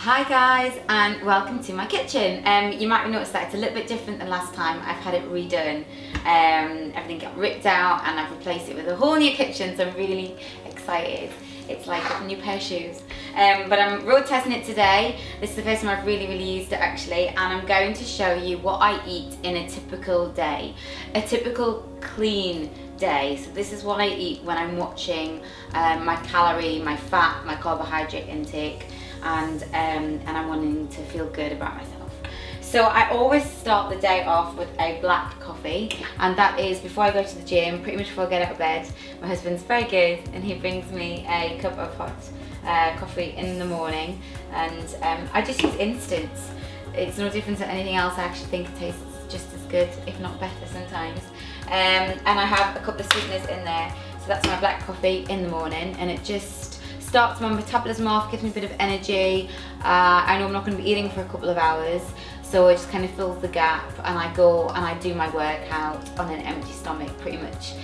Hi guys, and welcome to my kitchen. You might have noticed that it's a little bit different than last time. I've had it redone. Everything got ripped out and I've replaced it with a whole new kitchen, so I'm really excited. It's like a new pair of shoes. But I'm road testing it today. This is the first time I've really used it actually, and I'm going to show you what I eat in a typical day. A typical clean day. So this is what I eat when I'm watching my calorie, my fat, my carbohydrate intake, and I'm wanting to feel good about myself. So I always start the day off with a black coffee, and that is before I go to the gym, pretty much before I get out of bed. My husband's very good and he brings me a cup of hot coffee in the morning, and I just use instant. It's no different to anything else. I actually think it tastes just as good, if not better sometimes. And I have a couple of sweeteners in there. So that's my black coffee in the morning, and it just starts my metabolism off, gives me a bit of energy. I know I'm not going to be eating for a couple of hours, so it just kind of fills the gap, and I go and I do my workout on an empty stomach pretty much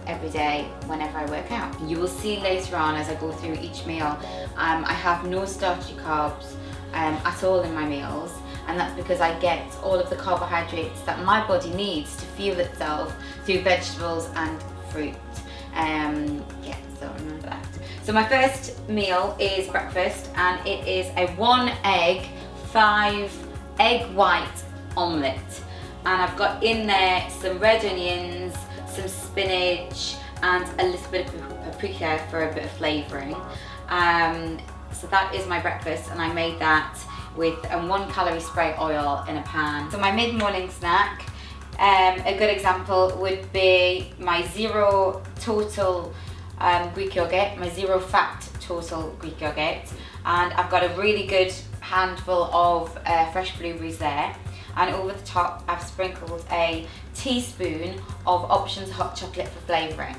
every day whenever I work out. You will see later on as I go through each meal, I have no starchy carbs at all in my meals, and that's because I get all of the carbohydrates that my body needs to fuel itself through vegetables and fruit. Yeah, so remember that. So my first meal is breakfast, and it is a 1 egg, 5 egg white omelette. And I've got in there some red onions, some spinach, and a little bit of paprika for a bit of flavouring. So that is my breakfast, and I made that with 1 calorie spray oil in a pan. So my mid-morning snack, a good example would be my zero total Greek yogurt, my zero fat total Greek yogurt, and I've got a really good handful of fresh blueberries there, and over the top I've sprinkled a teaspoon of Options hot chocolate for flavouring,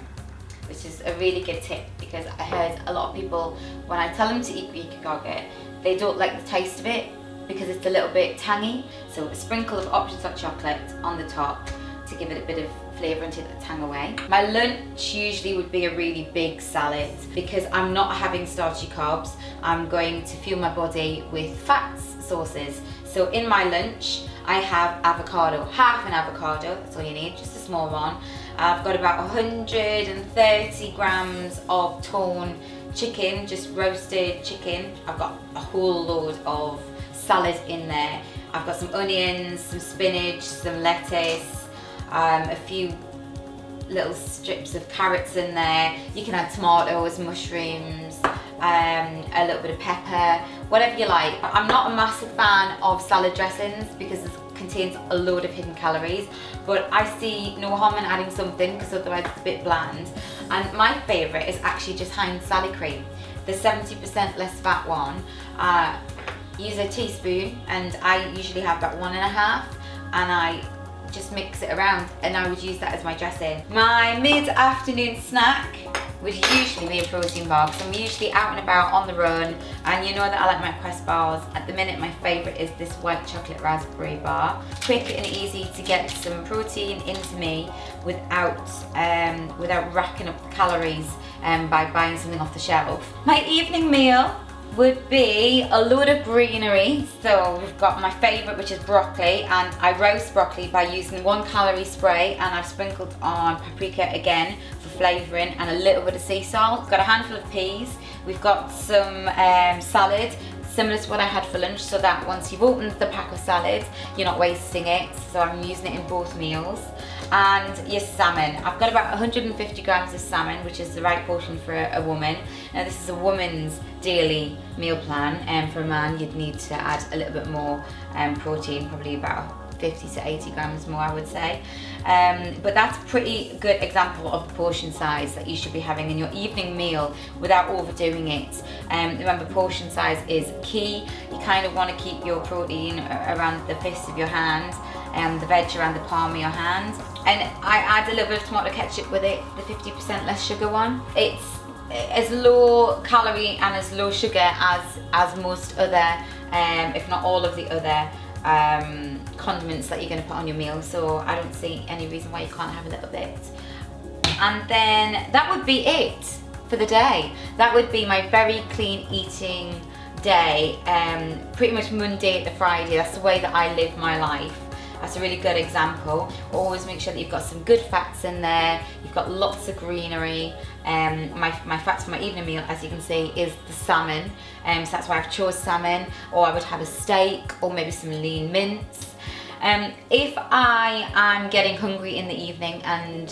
which is a really good tip, because I heard a lot of people, when I tell them to eat Greek yogurt, they don't like the taste of it because it's a little bit tangy. So a sprinkle of Options hot chocolate on the top to give it a bit of flavour and take the tang away. My lunch usually would be a really big salad, because I'm not having starchy carbs. I'm going to fuel my body with fats sources. So in my lunch I have avocado, half an avocado, that's all you need, just a small one. I've got about 130 grams of torn chicken, just roasted chicken. I've got a whole load of salad in there. I've got some onions, some spinach, some lettuce, a few little strips of carrots in there. You can add tomatoes, mushrooms, a little bit of pepper, whatever you like. I'm not a massive fan of salad dressings because it contains a load of hidden calories, but I see no harm in adding something, because otherwise it's a bit bland. And my favourite is actually just Heinz salad cream, the 70% less fat one. Use a teaspoon, and I usually have about 1.5, and I just mix it around, and I would use that as my dressing. My mid-afternoon snack would usually be a protein bar, because I'm usually out and about on the run, and you know that I like my Quest bars. At the minute my favourite is this white chocolate raspberry bar. Quick and easy to get some protein into me without racking up the calories by buying something off the shelf. My evening meal would be a load of greenery. So we've got my favourite, which is broccoli, and I roast broccoli by using 1 calorie spray, and I've sprinkled on paprika again for flavouring, and a little bit of sea salt. We've got a handful of peas. We've got some salad, similar to what I had for lunch, so that once you've opened the pack of salad, you're not wasting it. So I'm using it in both meals. And your salmon. I've got about 150 grams of salmon, which is the right portion for a woman. Now this is a woman's daily meal plan, and for a man you'd need to add a little bit more protein, probably about 50 to 80 grams more, I would say. But that's a pretty good example of the portion size that you should be having in your evening meal without overdoing it. Remember, portion size is key. You kind of want to keep your protein around the fist of your hand, and the veg around the palm of your hand. And I add a little bit of tomato ketchup with it, the 50% less sugar one. It's as low calorie and as low sugar as most other, if not all of the other condiments that you're going to put on your meal. So I don't see any reason why you can't have a little bit. And then that would be it for the day. That would be my very clean eating day, pretty much Monday to Friday. That's the way that I live my life. That's a really good example. Always make sure that you've got some good fats in there. You've got lots of greenery. My fats for my evening meal, as you can see, is the salmon. So that's why I've chose salmon, or I would have a steak, or maybe some lean mince. If I am getting hungry in the evening, and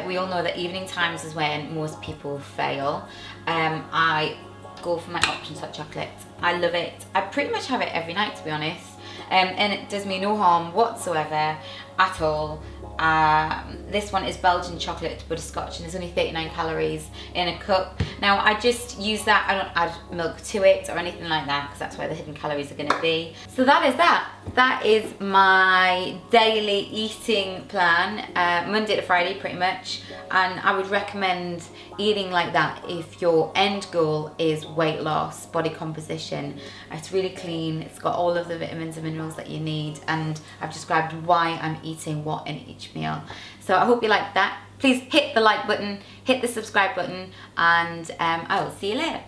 we all know that evening times is when most people fail, I go for my options hot chocolate. I love it. I pretty much have it every night, to be honest. And it does me no harm whatsoever at all. This one is Belgian chocolate butterscotch, and there's only 39 calories in a cup. Now I just use that, I don't add milk to it or anything like that, because that's where the hidden calories are going to be. So that is that. That is my daily eating plan, Monday to Friday pretty much, and I would recommend eating like that if your end goal is weight loss, body composition. It's really clean, it's got all of the vitamins and minerals that you need, and I've described why I'm eating what in each meal. So I hope you like that. Please hit the like button, hit the subscribe button, and I will see you later.